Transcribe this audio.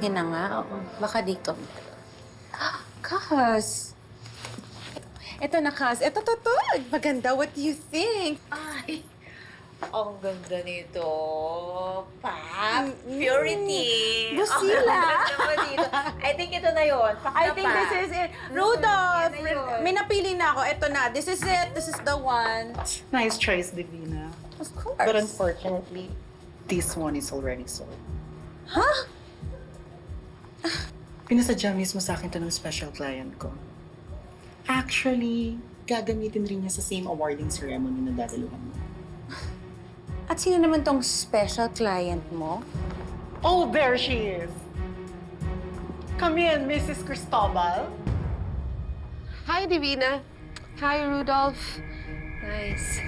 Sige na nga, oo. Baka dito. Kas! Ito na, Kas. Ito, to. Maganda. What do you think? Ay, ang ganda nito. Pap, purity. Busila. Ang ganda mo dito. I think ito na yun. I think this is it. Rudolph! yan na yun. May napili na ako. Ito na. This is it. This is the one. Nice choice, Divina. Of course. But unfortunately, this one is already sold. Huh? Pinasadya mismo sa akin to ng special client ko. Actually, gagamitin rin niya sa same awarding ceremony na dadaluhan mo. At sino naman tong special client mo? Oh, there she is! Come in, Mrs. Cristobal. Hi, Divina. Hi, Rudolph. Nice.